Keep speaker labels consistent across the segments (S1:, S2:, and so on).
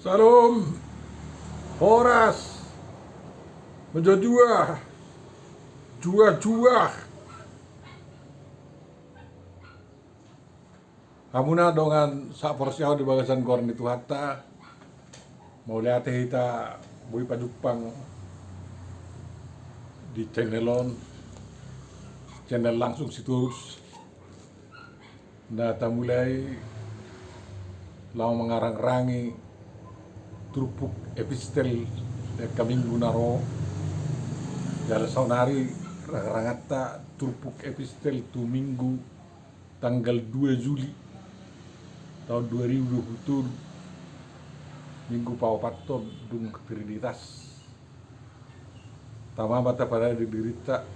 S1: Salam, Horas, menjajua, jua-jua. Hamuna dongan sa porsiaw di bagasan korn itu hatta mau lihat kita bui pajupang di channel langsung situs. Nah, mulai lau mengarang-rangi trupuk epistel kaminggu naro jala saunari rangata trupuk epistel tu minggu tanggal 2 Juli tahun 2020 minggu pawapaton dung prioritas tama bata pada didirita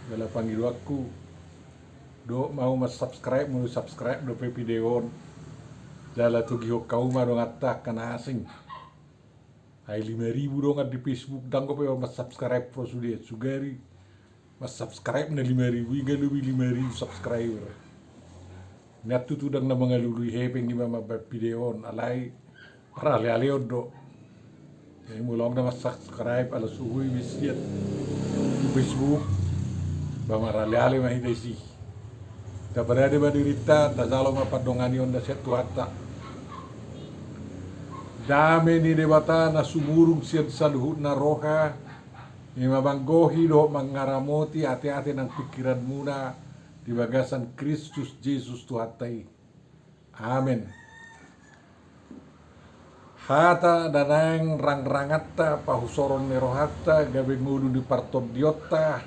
S1: dalam panggil aku do mau subscribe do video jala tugi kau ma dong atta kana asing ay 5.000 dong di Facebook dan ko pa mas subscribe pro sudah sugari mas subscribe na 5.000 hingga lebih 5.000 subscriber net tu dang na mga luluy hepeng di mama videon alay para ali do ay mulong na mas subscribe ala suhuy bisiat di Facebook ba marali mahiday si tabarade ba dirita tazalo mapadongani onda set tuata dame ni debata na sumurung siya sa luhut na roha ni mabanggohi do mangaramoti hati-hati ng pikiran muna di bagasan Kristus Jesus Tuhatay. Amen. Hata danang rangrangata pahusoron ni rohata gabing ulu di parton diota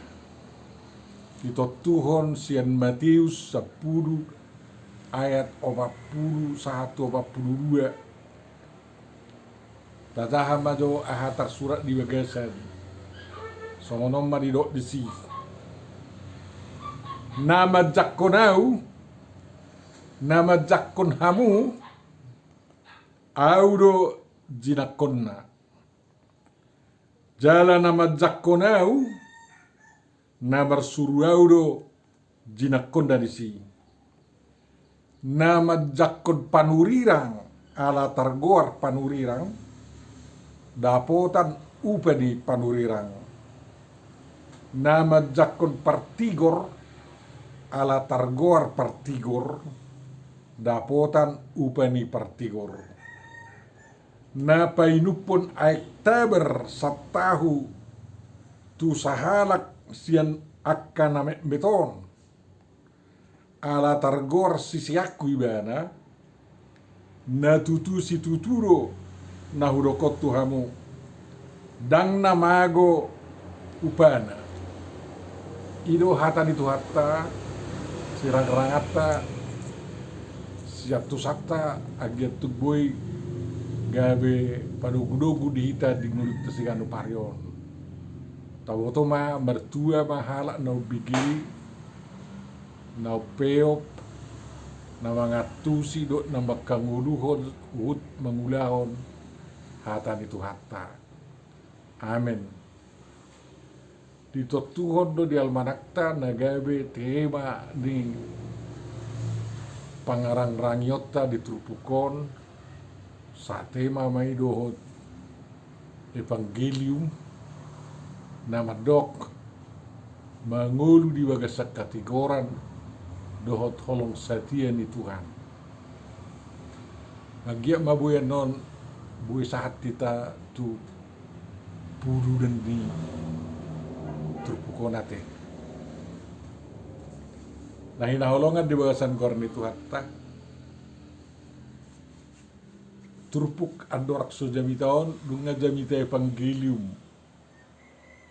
S1: itotuhon sian Matius 10 ayat 41 42 tatahan majo ahatar surat di bagasan somonom maridok disi nama jakkonau nama jakkon hamu audo jinakonna jala nama jakkonau nama suruaudo jinakkonda disi nama jakkon panurirang ala targoar panurirang dapotan upedi panurirang nama jakon partigor ala targoar partigor dapotan upeni partigor na painupon Oktober sabtahu tu sahalak sian akka name beton ala targoar sisiaku ibana na tutu si tuturo na hudokot tuhamu dang namago upana ido hata ditu hatta sirang-rangata siap tu sakta agiat tu boy gabe padugu-dugu dihita di ngulut tesiganu parion tawoto ma mertua mahala na bigi na peop na mangatusi do na makanguluhon uhut mangulahon hatan itu hatta. Amen. Ditotuhon do di almanakta nagabe tema di pangarang rangiota di trupukon sa tema may dohot evangelium na madok mangulu di bagasak kategoran dohot holong satia ni Tuhan. Bagia mabuyan non buhay sahat kita tu puru dan di trupuko natin. Nah hinaholongan di bagasan korn itu hatta trupuk andorak so jamitaon dunga jamita evangelium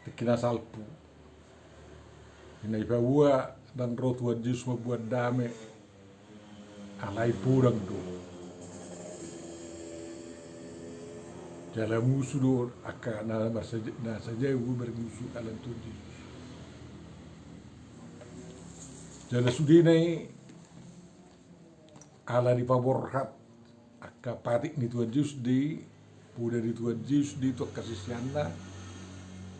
S1: tikina salpu hinaipawa dan rotuan Yesus membuat dame alai purang do jala musuh do aka na saja gue bermusuh alam tu Yesus jala sudinai ala di paborhat aka patik ni Tuhan Yesus di puda di Tuhan Yesus di to kasisianna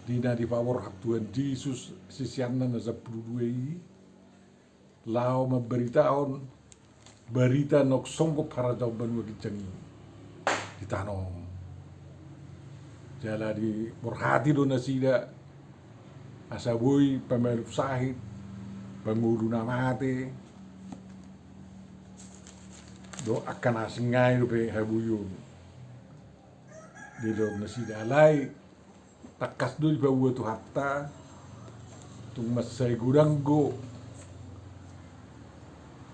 S1: dina di paborhat Tuhan Yesus sisianna na 12 lao memberitaon berita nok songko para jawaban wagi jangi di tanom jala di borhati do nasida asabui pemeluk sahid pengudu namate do akan asingai do pe habuyun di do nasida alai takas do di bawa tu hatta tung masai guranggo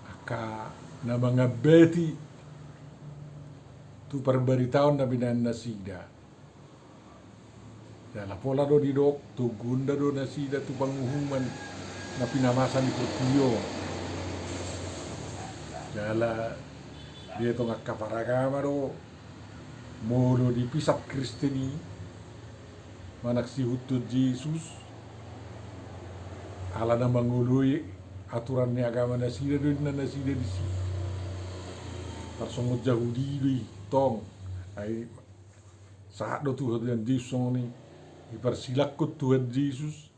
S1: aka na mga beti tu perberitahuan na binan nasida dala pola do di dok tu gunda do nasida tu panguhuman na pinamasan di Portillo dala dia to ngakaparagama do molo di pisat Kristeni manak si hutut Jesus ala na mangului aturan ni agama nasida do na nasida di si parsongo Yahudi do tong ai saat do Tuhan Yesus ni ipersilakut Tuhan Yesus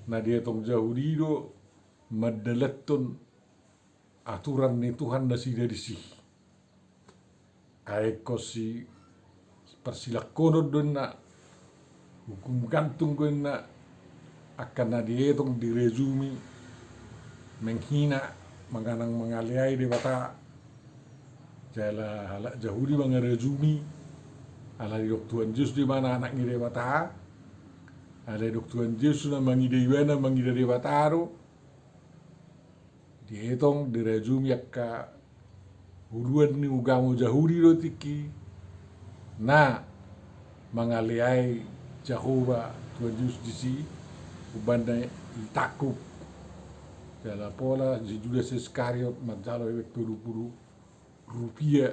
S1: na dia tong Yahudi do madaleton aturan ni Tuhan nasida di si ai kosi persilakono do na hukum gantung ko na akan na dia tong direzumi menghina menganang mengaliai dewata jala halak Yahudi mengerezumi ala di Tuhan Yesus di mana anak ni dewata ala di Tuhan Yesus na mangide yuana mangide dewata ro dietong direzumi akka huluan ni ugamo Yahudi ro tiki na mangaliai Jehovah Tuhan Yesus di si ubanda itakub jala pola si Judas Iskariot majalo ewek puru rupiah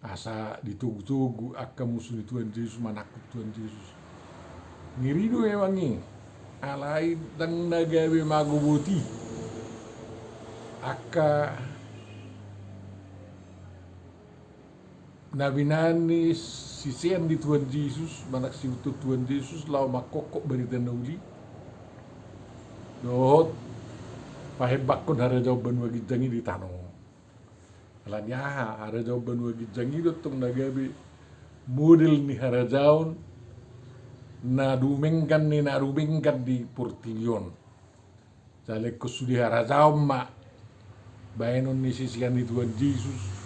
S1: asa ditunggu-tunggu akka musuh Tuhan Yesus manakut Tuhan Yesus ngirido ewangi alai tang nagawe magubuti akka nabinani sisian di Tuhan Yesus manak si utut Tuhan Yesus lau makokok berita nauli dohot pahebakon hara jawaban wagi jangi di tanong alanya hara jawaban wagi jangi do tong nagabe model ni hara jaun na rumengkan di Portillo jale ko sudi hara jaun ma baenon ni sisian di Tuhan Yesus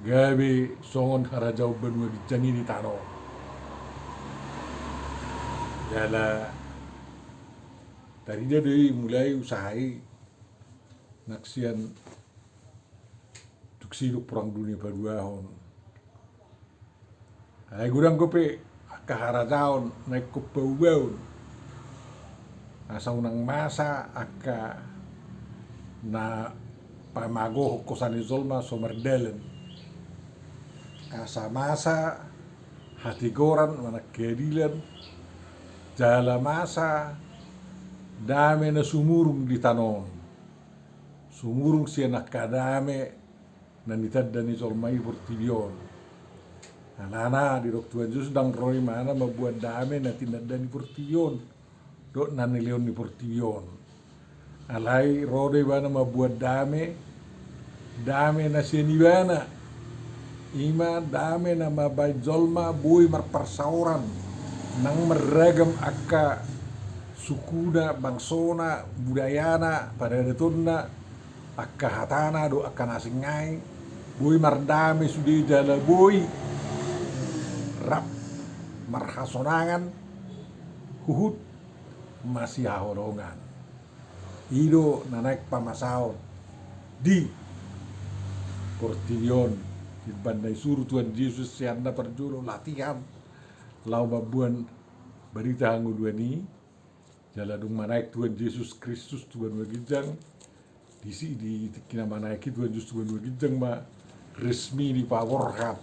S1: gabe songon hara jawaban wagi jangi di tanong jala dari dia dari mulai usahai naksian tuksiduk perang dunia paduahon alai gudang kope kahara jaon naik kopaubaun asa unang masa aka na pamago kosan izolma somerdelen asa masa hati goran mana keadilan jala masa dame na sumurung di tanon sumurung siya nakadame na nitadda ni Solmai Portillo alana di dok Tuhan Yesus dang roy mana mabuat dame na tinadda ni Portillo do na nileon ni Portillo alai rode bana mabuat dame na siya nibana ima dame na mabay Zolma buhay marparsauran nang meragam akka sukuna, bangsona, budayana, pada detonna akka hatana do akka nasingai boy mardame sudi jala boy rap marhasonangan huhut masih haholongan ido naik pamasaon di Portillo di bandai suruh Tuhan Yesus sianda perjulo latihan lau babuan berita hanguduani jala dung manaik Tuhan Yesus Kristus Tuhan wagijang di kina manaiki Tuhan Yesus Tuhan wagijang ma resmi di paworhat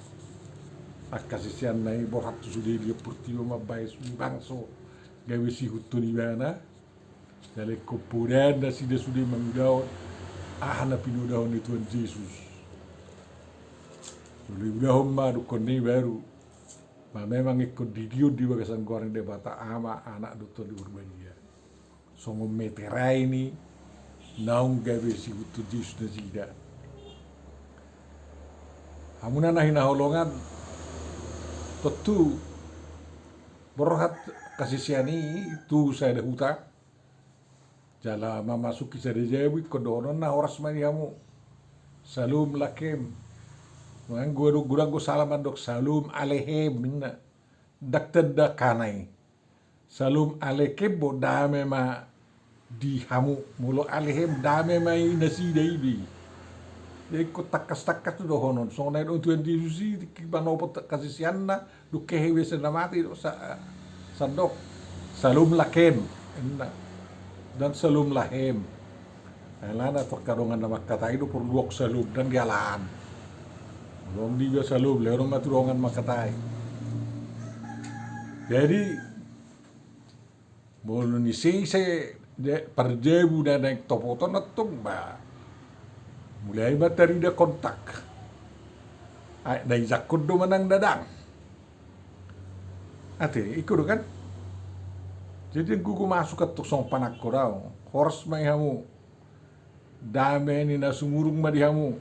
S1: akasisian nai borhat sudah dia Portillo ma bai sudi bangso gawe si hutun ibana jale kopudan da si sudah mangdaw na pinudahon ni Tuhan Yesus udahon ma dukon ni baru ma memang ikut didiod di bagasan goreng debata ama anak dokter di Urbania songo meterai ni naung gawe si hutun Yesus na sida hamuna na hinaholongan Tentu berhat kasih siani itu saya dah huta. Jala memasuki saya jawi kodonon na oras maniamu. Salum lakem. Mang gurang go salaman dok salum alehem minna. Dakta kanai. Salum alekem bo dame ma di hamu mulo alehem dame ma nasi daibi. Jadi ko takas tu dohonon. So na do tuen di susi kibano pot kasih sianna do kehewe senamati do sa sandok. Salum lakem. Dan salum lahem. Lana terkadongan nama kata itu perlu salum dan dialaan. Belum dia salum, lewat maturongan makatai. Jadi boleh ni se perjebu dan naik topoton natung ba. Mulai materi dia kontak. Ay dai zakut do manang dadang. Ate ikut kan? Jadi gugu masuk ke tusong panak korau. Horse mai hamu. Dame ni na sumurung madihamu.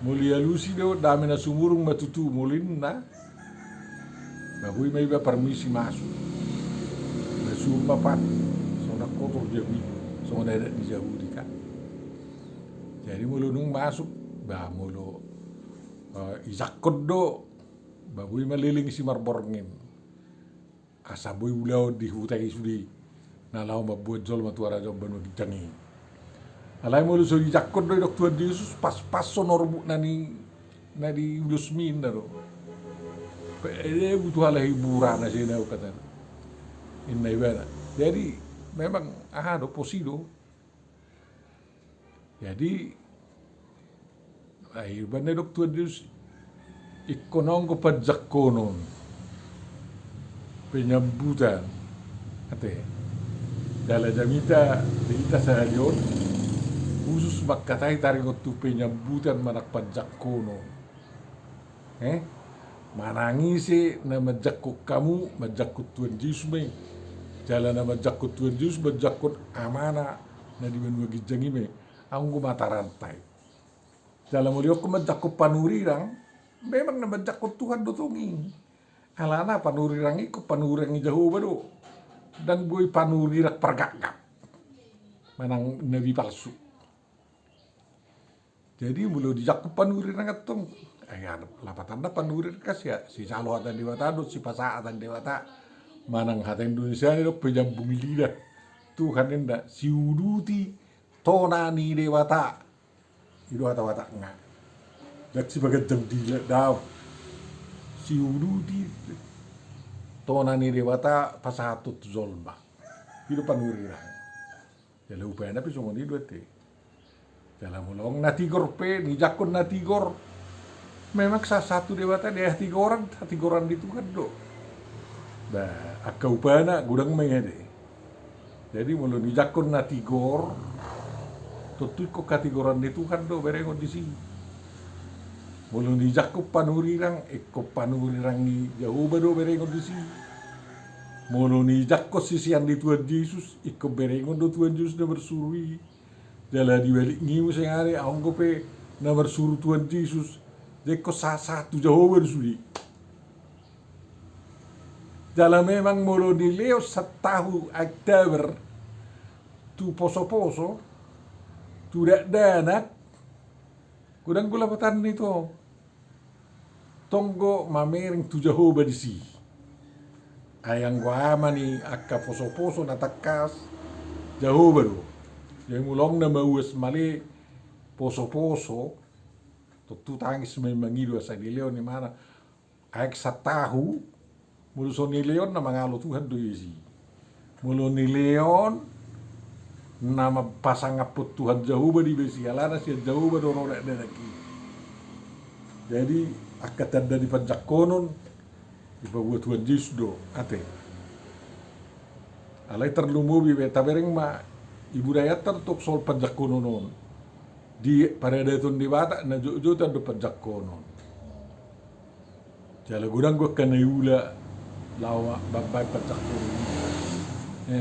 S1: Mulia lusi do dame na sumurung matutu mulin na. Bahui may ba permisi masuk. Nasumba pat. So nakotor jawi. So na di jauh di kan. Jadi mulu nung masuk ba mulu izakot do. Bahui maliling si marborngin. Asaboy ulau di hutai sudi. Nalau mabuat jol matuara jom banu dicangi. Alai mulu so jakot do dokter Yesus pas sonor bu nani ulusmin daro. Ele butuh ala hiburan aja na kata. Inna ibana. Jadi memang do posido. Jadi ai bane dokter Yesus ikonong ko padjakkonon. Penyambutan. Ate. Dala jamita kita sahalion. Khusus makatai tarik tu penyambutan manak pajak kono. Manangisi na majakut kamu, majakut Tuhan Yesus me. Jalan na majakut Tuhan Yesus, majakut amana na di bagi jangi me. Anggo mata rantai. Jalan mulia ko majakut panurirang, memang na majakut Tuhan dotungi. Alana panurirang iko panurirang jauh bado. Dan gue panurirak pergakap. Manang nabi palsu. Jadi mulu dijakup panuri rangatong, ada lapatan panuri kas ya si calo hatan dewata do si pasa hatan dewata manang hatan Indonesia ini do penyambung lidah Tuhan enda si uduti tonani dewata itu hata enggak dan sebagai jemdila daw si uduti tonani dewata pasatut zolba itu panuri rang jadi upaya tapi semua ini dua teh. Dalam ulong natigor ni jakon natigor. Memang satu dewata dia tigoran di Tuhan do. Bah, akau pana gudang mengede. Jadi mulu ni jakon natigor. Tutu ko kategoran di Tuhan do berengon di sini. Mulu ni jakon panurirang panurirang ni jauh do berengon di sini. Mulu ni jakon sisian di Tuhan Yesus berengon do Tuhan Yesus na bersurui. Jala di balik ngimu sehari, aku pe nomor suruh Tuhan Yesus, jeko satu jauh bersuri. Jala memang mulu di leo setahu Oktober, tu poso-poso, tu dak danak, kudang gula patan itu, tonggo mamering tu jauh berisi. Ayang gua amani akka poso-poso natakas jauh baru. Jadi mulong na mauas mali poso-poso tu tangis memang ido sa Leon ni mana aik sa tahu mulu so ni Leon na mangalo Tuhan do isi mulu ni Leon nama pasang apot Tuhan jauh ba di besi alana siya jauh ba do roda lagi. Jadi akatan dari panjakkonon ibawa Tuhan Yesus do ate alai terlumubi beta bereng ma ibu daya tertuk sol pajak konon di pada datun di Batak na juta do pajak konon. Jala gudang gua kena yula lawa babai pajak konon.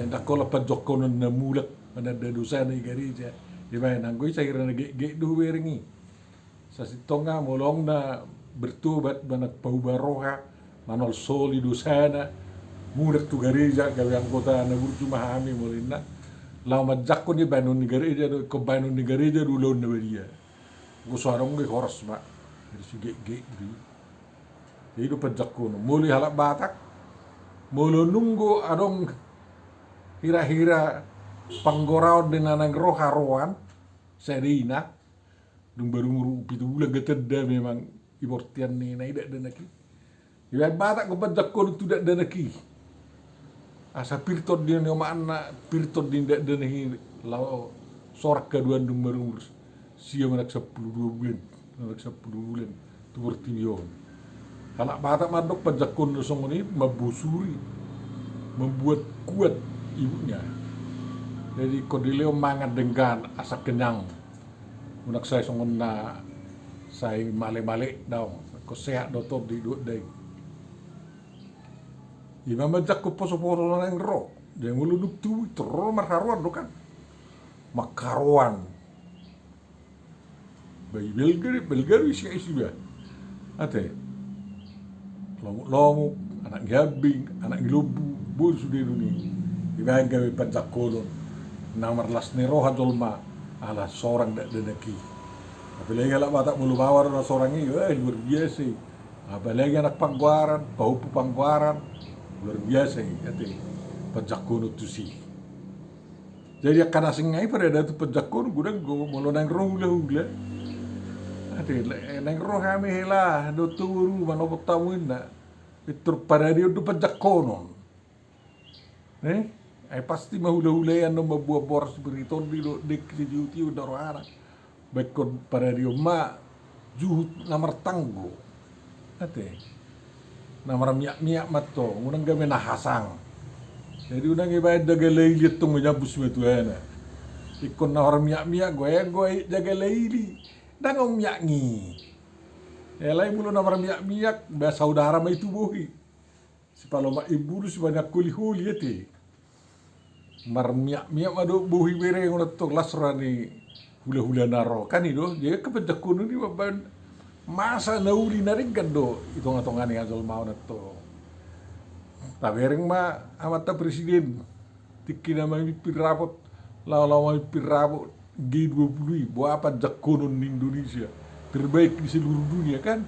S1: Dakola pajak konon na mulak pada dosa na gereja. Di mana nanggoy saya kira ge do berengi. Sa sitonga molong na bertobat banak paubaroha manol solido sana muda tu gereja gawe anggota na burju mahami molina law majakko ni banu ni gereja do ko banu ni gereja do lon na beria go sarong ge horas ma dari si ge di itu pajakko no muli halak batak molo nunggu adong hira-hira panggorau dengan ang roharuan serina dung baru nguru pitu bulan geteda memang ibortian ni na ida denaki iba batak ko pajakko tu dak denaki asa pirtod dia ni mana pirtod din dak denahi lao sorak keduan dung baru ngurus sia manak 10 bulan manak 10 bulan tu bertiyon anak batak madok pajakko no song ni mabusuri membuat kuat ibunya. Jadi kodileo mangat dengan asa kenyang. Unak saya songon na saya male-male daw. Ko sehat dotor di dua day. Ima majak ko poso-poso na ng ro. Dia mulunuk tu terus marharuan do kan. Makaruan. Bayi belgari siya isiba. Ate. Lomuk-lomuk, anak gabing, anak gilubu, bur sudah ni. Ibahan gawe pajak kolon. Namar las neroha dolma ala seorang dak denaki. Apalagi kalau batak mulu bawar na seorang ini, luar biasa. Apalagi anak pangguaran, paupu pangguaran, luar biasa. Ate pajak kono tu si. Jadi akan asing ngai pada datu pajak kono gudang go mulu nang rohula. Ate nang roh kami hela do turu manopo tamuin na. Itu pada dia do pajak kono. Ay pasti mahula-hulayan no mabuah boras beriton di do dek tiu darwana. Bekon para dio ma juhut namar tanggo. Ate namar miak-miak matto ngunang game nahasang. Jadi unang ibayad daga layli tong menyabus metuana. Ikon namar miak-miak goy daga layli. Dangong miak ngi. Elai mulu namar miak-miak ba saudara ma itu bohi. Si paloma ibu si banyak kuli-huli ete. Marmiak-miak mado buhi bere ngono to lasrani hula-hula naro kan itu dia kepedak kuno ni baban masa nauli naringkan do itong-itongan yang azal mau nato tabereng ma amata presiden tiki nama pirapot law pirapot G20 buat apa jakonon di Indonesia terbaik di seluruh dunia kan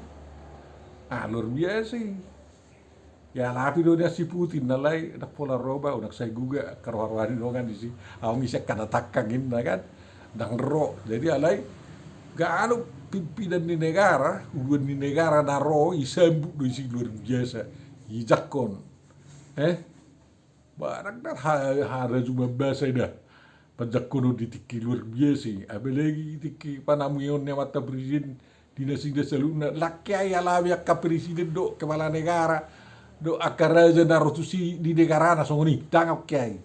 S1: luar biasa sih. Ya lapi do dia si Putin nalai nak pola roba unak saya juga karwar-wari do kan di si awang isek kana takangin kan dang ro jadi alai ga anu pimpinan di negara uduan di negara naro isambu do si luar biasa ijakon barang dah hara cuma bahasa dah pajak kono di tiki luar biasa apalagi tiki panamuyon ne mata presiden dinasti saluna lakyai alawia ka presiden do kepala negara do akaraja narotusi di negara na songoni tangap kiai.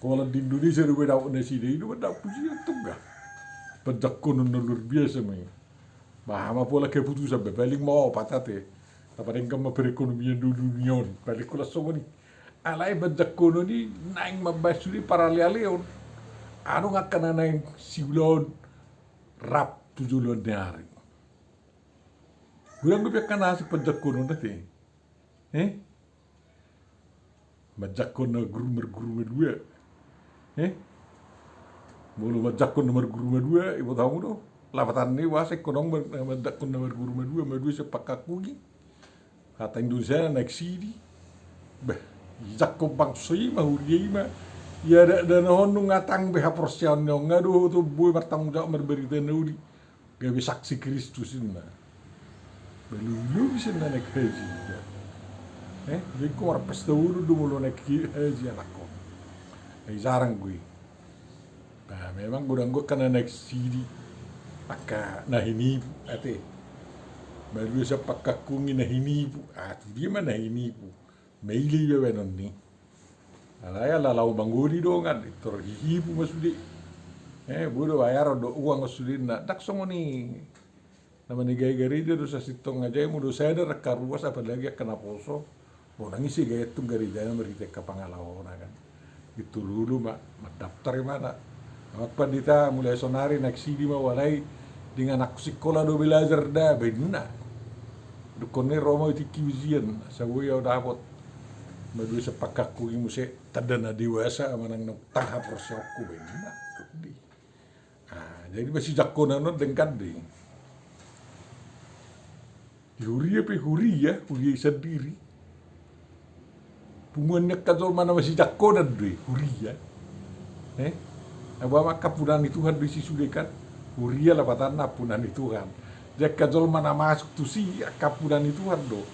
S1: Kalau di Indonesia do beda nasi deh itu beda puji itu enggak. Pajak kono luar biasa mai. Bahama pola keputusan bebaling mau patate. Apa dengan perekonomian dunia balik kula songoni. Alai pajak kono ni naing mabasuri para leon. Anu ngakana naing siulon rap 7 hari. Gurang gue kan nasi pajak kono nanti. Majakon na grumer dua. Mulu majakon nomor grumer dua, ibu tahu do. Lapatan ni wasek konong majakon nomor grumer dua sepak kugi. Kata Indonesia naik sidi. Bah, jakko bangsoi mahuri ma. Ya ada honung ngatang beha porsian nyong ngadu tu boy bertanggung jawab berberita naudi. Gawe saksi Kristus ini mah. Belum bisa naik haji. Jadi kau orang pesta uru dulu naik haji anakku. Jarang gue. Nah, memang gue kena naik sidi. Maka nah ini ate. Baru saya pakai kungi nah ini bu. Dia mana ini bu. Meili ya benon ni. Alaya lalau bangguli dong kan. Terhibu masudi. Bodoh bayar do uang masudi nak. Tak songo ni. Nama negara dia dosa sitong aja. Mudo saya ada rekaruas apalagi kena poso. Nangis sih gaya itu gereja merita ke Pangalawan kan. Itu dulu mak daftar mana. Mak pandita mulai sonari nak sidi mah walai dengan aku sekolah do belajar dah benar. Dukone Roma iti kiuzian sa ya dapat madui sepakakku imu se tadana dewasa manang tahap persiapku bena. Jadi masih jakona no dengkan deh. Huria pe huria sendiri. Punguannya kazol mana masih jakona deh huria. Aba maka punani Tuhan bisi sudekan. Huria lah patana punani Tuhan. Dia kazol mana masuk tu si kapunani Tuhan do.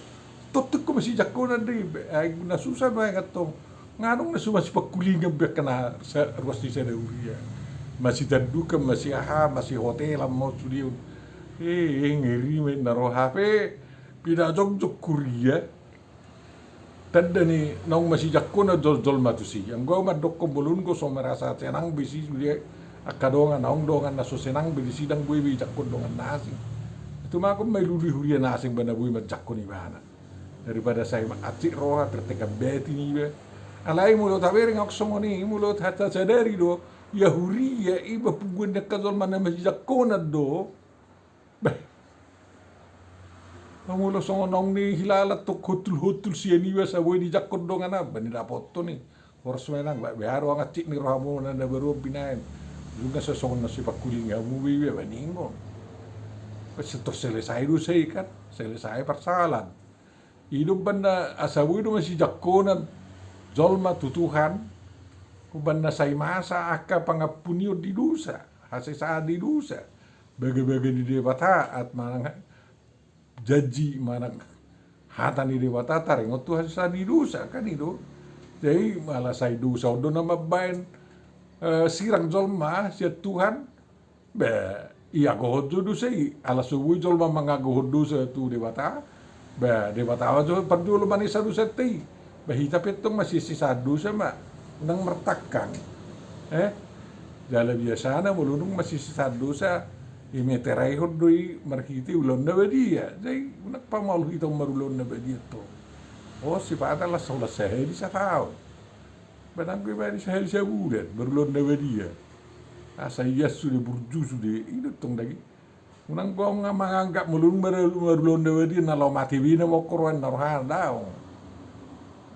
S1: Totuk ko masih jakona deh. Na susah banget to. Nganong na masih pakulingan be kana sa ruas di sana huria. Masih terduka, masih masih hotel mau studio. Ngeri men naruh HP, pindah jog kuria. Tanda ni nong masih jakuna jol matu si. Yang gua madok bolun ko so merasa senang bisi dia akadongan naong dongan naso senang bisi sidang bui bi jakun dongan nasi. Itu mah aku mai luli huria nasi bana bui mat jakun ibana. Daripada saya acik roha terteka beti ni be. Alai mulut tabering aku songoni mulut hatta sadari do. Ya huria iba pugun kazol mana masih jakona do. Pamulo songonong ni hilala to hotul siani wa sa ni jakon do ngana bani dapot to ni. Horos menang ba beharo ngacik ni rohamo na baru pinain. Juga sa songon na si pakuling mu biwe baningon. Setelah selesai do sei kan, selesai persoalan. Hidup banda asabu itu masih jakonan zolma tutuhan. Kubanda say masa aka pangapunyo di dosa, hasisa di dosa. Baga-baga di dewata at manang jaji manang hatan di dewata taring tu hasisa di dosa kan itu. Jadi malah say dosa do na mabayan sirang zolma siya Tuhan. Iya gohodo dosa ala subuh zolma mangagohodo sa tu dewata. Dewata aja perjulo manisa dosa ti. Bahita petong masih sisa dosa ma. Nang mertakan, jala biasa na mulunung masih sisa dosa, imeterai hodoi markiti ulon na badia, jadi nak pamalu kita marulon na badia to. Oh si pada lah solat sehari sa tao, badang gue bari sehari sa bulan marulon na badia. Asa iya sudah burju sudah itu tong lagi. Unang ko nga manganggap mulung marulon na badia na lo mati bina mo korwan naruhan daw.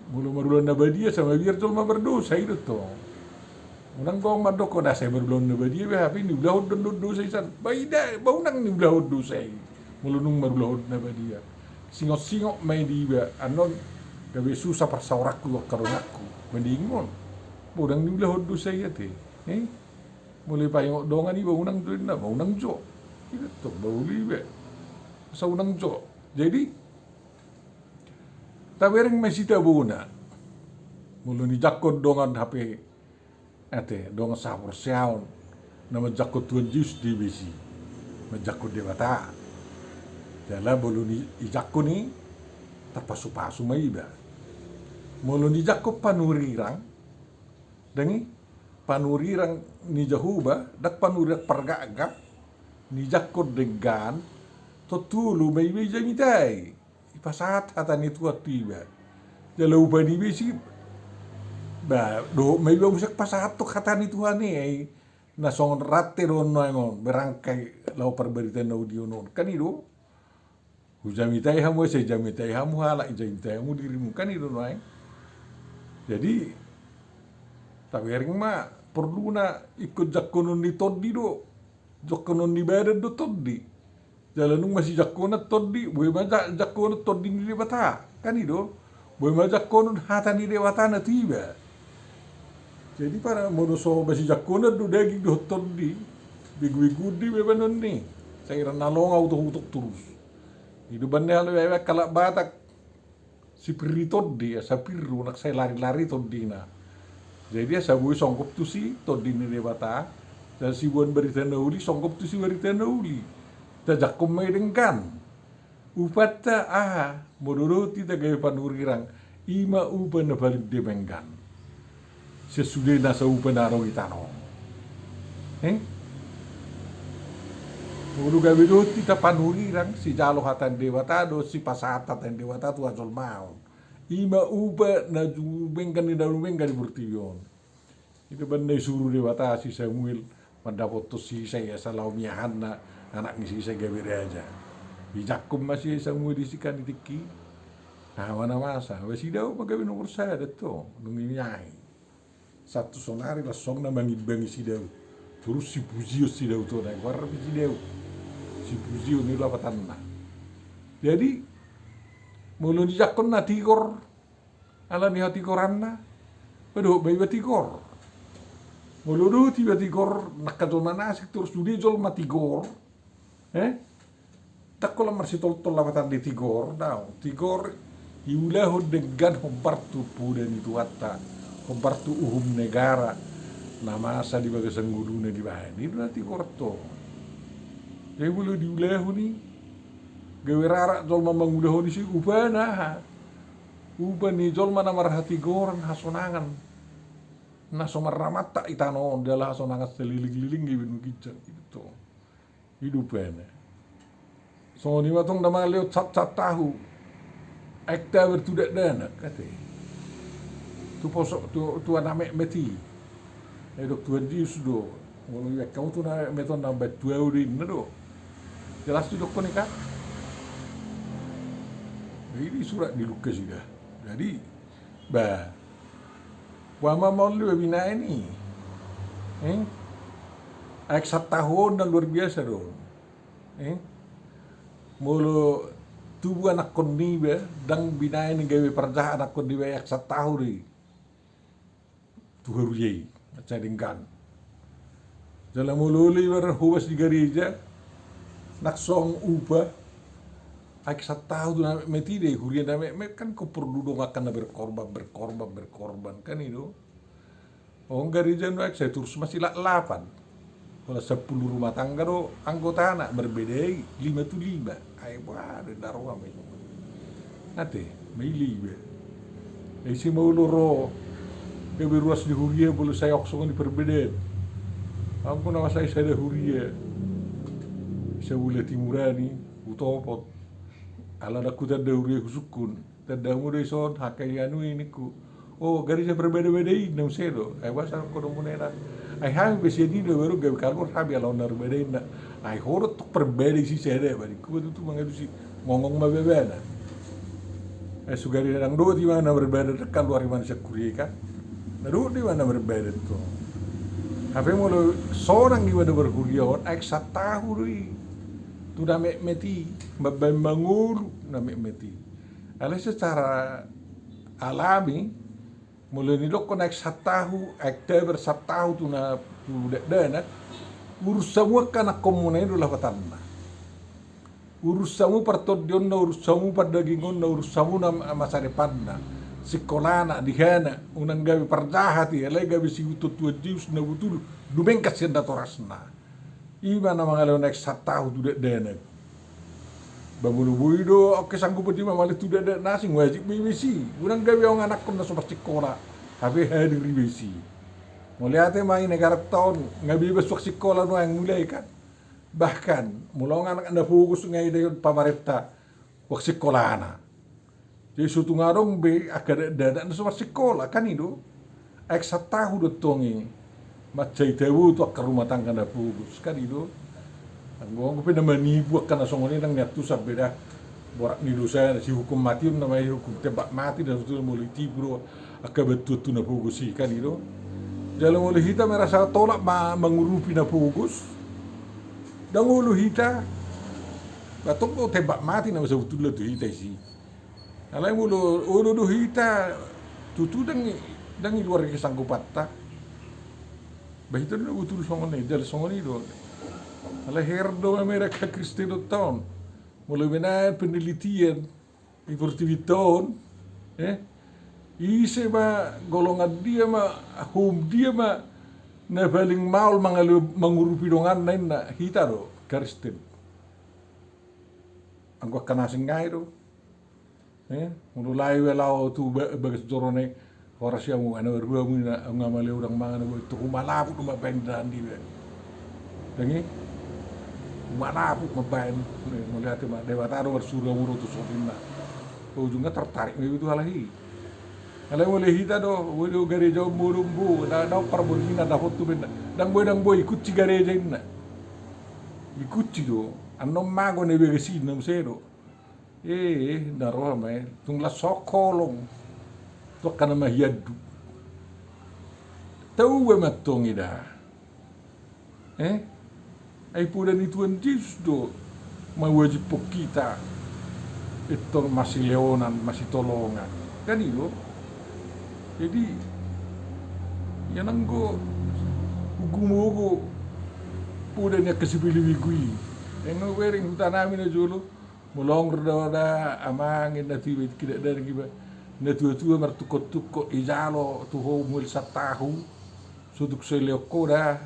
S1: Mulu-mulu na badia sama biar cuma berdosa itu tuh. Unang gong madoko dah saya berlon na badia tapi ni ulah hodon dosa isan. Baida baunang ni ulah hodon dosa. Mulunung marulah na badia. Singok-singok may di ba anon gabe susah persaurakku karunakku. Mendingon. Budang ni ulah hodon dosa ya teh. Mulai payung dongan ni baunang tu na baunang jo. Itu tuh bauli ba. Sa unang jo. Jadi tabereng masih tabuna. Mulu ni jakot dongan HP dongan sapor siaon. Nama jakot tuan jus di besi. Majakot dewata. Jala mulu ni ijakko ni terpasu-pasu maiba. Mulu ni jakot panurirang. Dengi panurirang ni jahuba dak panurirang pergagap ni jakot degan totulu maiba jamitai. Pasat hatan itu tiba. Jalau bani besi do may bamusak pasat to hatan itu ani na songon ratte ron ngon berangkai lau perberita na audio non kan itu hujamitai hamu se jamitai hamu hala jamitai hamu dirimu kan itu noai. Jadi tapi ring ma perlu na ikut jakonon di toddi do jakonon di badan do toddi. Jalanung masih jakona toddi, boleh majak jakona toddi ni dewata, kan itu, boleh majak jakona hata ni dewata na tiba. Jadi para monoso masih jakona do daging do toddi, bigu-bigu di bebanon ni, saya kira nalong auto terus. Itu bandel lewe kalak batak, si piri toddi, sa piru nak saya lari-lari toddi na. Jadi sa bui songkop tu si toddi ni dewata, dan si buan berita nauli songkop tu si berita nauli. Tajak kumedengkan upata modoruti tagay panurirang ima upa na balik demenggan sesudah nasa upa narong itanong Ulu gabi do tita panurirang si jalo hatan dewata do si pasata tan dewata tu azol maun ima upa na jubengkan ni dalu bengkan di burtiyon itu bandai suruh dewata si Samuel mendapat tu si saya salau miahan na anak ngisi saya gawe aja. Ijakum masih semua disikan ditiki. Nah, mana masa, daw magawi nomor saya to, nungiyai. Satu sonari lah song na bangi sidaw. Terus si Puzio sidaw to na, warna sidaw. Si Puzio ni lapatan na. Jadi, mulu dijakon na tigor, ala ni hati koran na, pado bay batigor. Mulu do tiba tigor nakadol manasik terus dudi jol matigor, Takkola marsi tol lapatan di tigor, tigor iulah dengan hompartu pudan itu watta, hompartu negara, nama asa di bagai sanggulune di bahan, itu nanti tigor to. Jadi bulu diulah ni, gawe rara jol mamang ulah ni si ubana, ubani jol mana marah tigor hasonangan. Nasomar ramata itano adalah hasonangan seliling-liling gibin kicak itu, hidupnya. So ni matong nama leo cat tahu, ekta bertudak dana kata. Tu posok tu anak meti, dok tuan dia sudah. Kalau ya kamu tu nak meton nambah 2 urin nado. Jelas tu dok ni kan. Ini surat di Lukas sudah. Jadi, Wama mau lu bina ini, ayat 1 tahun dan luar biasa dong, mulu tubuh anak kondi be, dan bina ini gawe perjah anak kondi be ayat 1 tahun ni, tu harus cadingkan. Dalam mulu liber huwas di gereja, nak song ubah, ayat 1 tahun tu nak meti deh, hurian nak kan kau perlu dong akan berkorban kan itu. Oh gereja nu saya terus masih 8. Kalau 10 rumah tangga do anggota anak berbeda 5 tu 5. Ay waduh darwa me. Nate, may libe. Si mau loro. Gabi ruas di huria bolu saya oksongan di perbedaan. Aku nama saya ada huria. Saya boleh timurani, utopot. Ala aku tanda huria kusukun. Tanda muda ison hakai anu ini ku. Oh, gereja berbeda-beda ini não sei do. Ai bahasa kono munena. Ai habi besi di do baru gawe kalor habi ala onar beda ina. Ai horo tu perbeda si sede bari. Ku tu mangadu si ngongong mabebena. Sugari nang do di mana berbeda dekat luar mana sekuri kan. Naru di mana berbeda tu. Hape mulu seorang di mana berhurion ai satahu ri. Tu dame meti bangun dame meti. Ala secara alami mulai ni dok naik 1 tahun, Oktober 1 tahun tu na tu dana, urus semua kana komunai dulu patanna. Urus semua pertodion na urus semua perdagingon na urus semua na masa depan na. Sekolah na dihana, unang gabi perdahati, alay gabi si utut tua jius na butul, dumengkas yan datorasna. Iba na mga law naik 1 tahun tu dana. Babulu buido oke sanggup peti mamali tu ada nasi wajib bisi. Unang gawi ang anak ko na sobat sekolah. Habe hadir bisi. Mulai ate main negara tahun ngabi besok sekolah no yang mulai kan. Bahkan mulai anak anda fokus ngai dengan pamarenta wak sekolah ana. Jadi suatu ngarong be akad dada na sobat sekolah kan itu. Ek satahu dotongi. Macai tahu tu akar rumah tangga anda fokus kan itu. Ang ko pinamanibuak ka na songonin ng netu sa beda borak ni dosa si hukum mati namanya hukum tembak mati dan betul mulai tibro akabetul tu na pugus kan itu jalan mulai hita merasa tolak mengurupi na pugus dan ulu hita batok ko tembak mati na sa betul tu hita si alay ulu hita tutu dang luar kesanggupatta bahito na betul songonin jalan songonin do. Ala herdo Amerika Kristeno tahun, mulai benar penelitian, iportiviton, ise ma golongan dia ma hum dia ma na paling maul mengurupi dongan lain na hita do Kristen. Angko kanasing ngai do, mulai welau tu bagas dorone horas yang mu ana berdua mu na ngamale urang mangan tu malapu tu ma pendan di. Dengi mana pun mabain melihat dewa taruh bersurah muru tu sopina ujungnya tertarik itu halahi kalau boleh hita do boleh gereja murumbu dah perbunyi dah foto benda dang boy ikut ci gereja ini ikut ci do Anno mago ne begesi nam sedo. Naroha mai tung la sokolong to kana mahiadu. Tau we matongi da. Ai pura ni tuan Yesus do mawajib kita itu masih leonan, masih tolongan. Kan itu. Jadi ya nanggo ugumogo pura ni kasibili wigui. Engo wering hutanami na jolo mulong roda amangin na tiba kida dari giba na tua martukot-tukot ijalo tuho mul satahu suduk seleoko da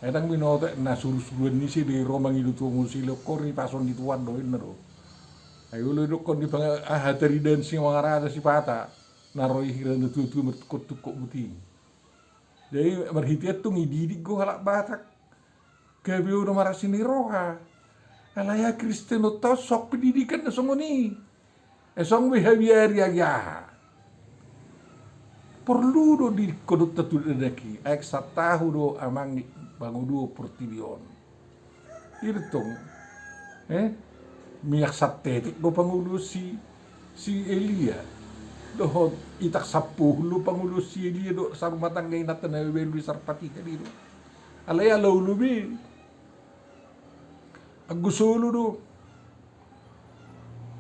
S1: edang minote na suru-suruan ni si di romang idu tuho mul seleoko ni pason di tuan doin na do ayo lo dokon di pang hatari dan si wangarada si pata naroi hiran na tua martukot-tukot buti jadi marhitiat tu ngididik go halak batak kebiu no marasini roha alaya Kristen no tau sok pendidikan na songoni esong behavior ya perlu do di kodok tatu daki ek satahu do amang bangudu portibion irtong minyak satetik do pangulo si Elia do itak 10 pangulo si Elia do sarumatan ngay natan na welu sarpati kadiro alaya laulubi agusolo do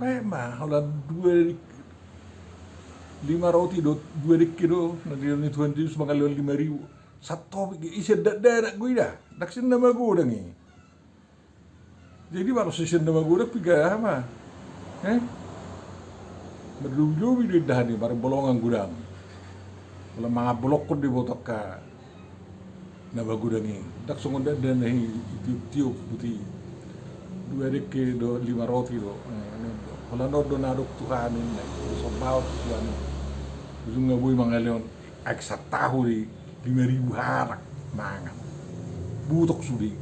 S1: memang kalau 5 roti do 2 kilo nanti ni Tuhan Yesus mengalir 5.000 satu isi dadak gue dah daksin nama gue dah ni jadi baru season nama gue dah piga apa berdulu di dah ni baru bolongan gudang kalau mga blok ko di botak ka nama gue dah ni dak songon dah ni tiup putih 2 kilo 5 roti do kalau no nadok Tuhan ini so baut Tuhan ujung ngaboy mga leon eksa tahu di 5.000 harak mangan butok sudi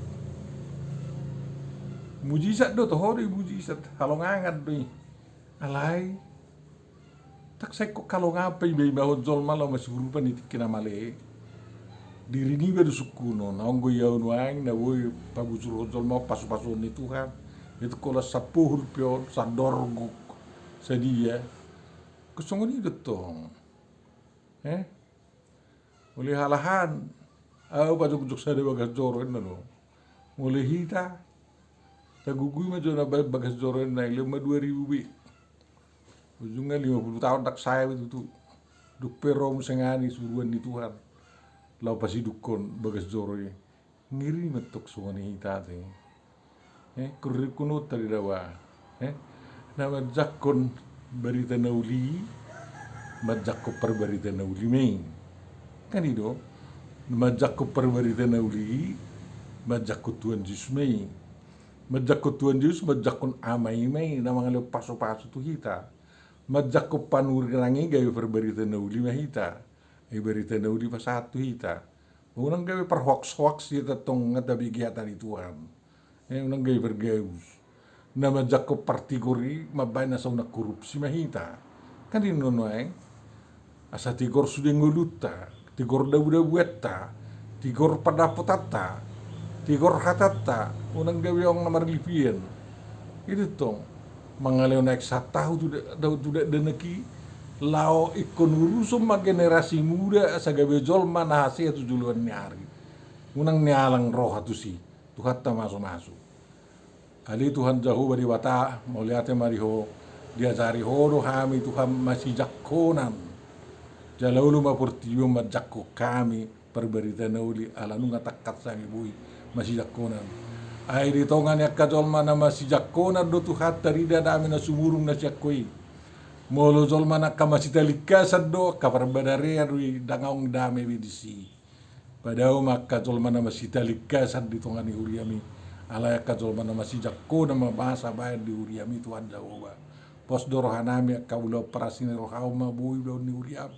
S1: mujizat do tohori mujizat kalau ngangat do alai tak seko kalau ngapai bei bahon zol malo masih rupa ni kina male diri ni beru sukuno naonggo yaun wang na boy pabusur zol mau pasu-pasu ni Tuhan itu kalau 10 pion sadorguk sedia kesungguh ini detong mulai halahan pajuk-pajuk sada bagas joroin na no mulai hita tagugui majo na bagas joroin na 2.000 bi ujungnya 50 tahun tak saya itu tuh duk perom sengani suruhan di Tuhan lau pasti dukon bagas joroin ngiri metok sungani hita teh kurikuno tadi dawa nama jakon berita nauli majako per berita nauli main kan itu majako per berita nauli majako Tuhan Yesus main majako Tuhan Yesus majakon amai main nama ngalo paso-paso tu hita majako panur rangi gawe per berita nauli mahita berita nauli pasatu hita unang gawe per hoax hita tong ngadabi kegiatan Tuhan unang gay bergaus nama jako partigori mabay na sa una korupsi mahita kan din nonoy asa tigor sudah nguluta tigor dabu-dabueta tigor padapotata tigor hatata unang gawi ang namarlipian itu tong mangalew na tahu tuda deneki lao ikon urusum ma generasi muda sa gawe jolma na hasia tu juluan nyari unang nialang roh atu si tuhata masuk ali Tuhan jauh bari wata mauliate mariho diajari horo kami Tuhan masih jakonan jalaulu mapurtiyo majakko kami perberita nauli ala nunga takat sangi bui masih jakonan ai di tongan yakka jolma na masih jakonan do Tuhan tarida dami na sumurung na siakoi molo jolma na masih talikasan do kaparbadarean wi dangaung dami bidisi padao makka jolma na masih talikasan di tongan ni huriami ala yakka mana masih jakko na mabasa bayar di uriam itu Tuhan Jawa pos dorohanami kaulo parasini rohau mabui daun ni uriam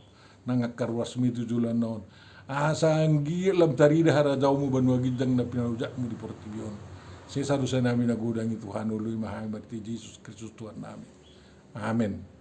S1: nangakar wasmi tujulan non asanggi lam tarida hara jauh mu banua ginjang na pinarujak mu di portibion saya sadusa nami nagudangi Tuhan ului maha berti Yesus Kristus Tuhan nami amin.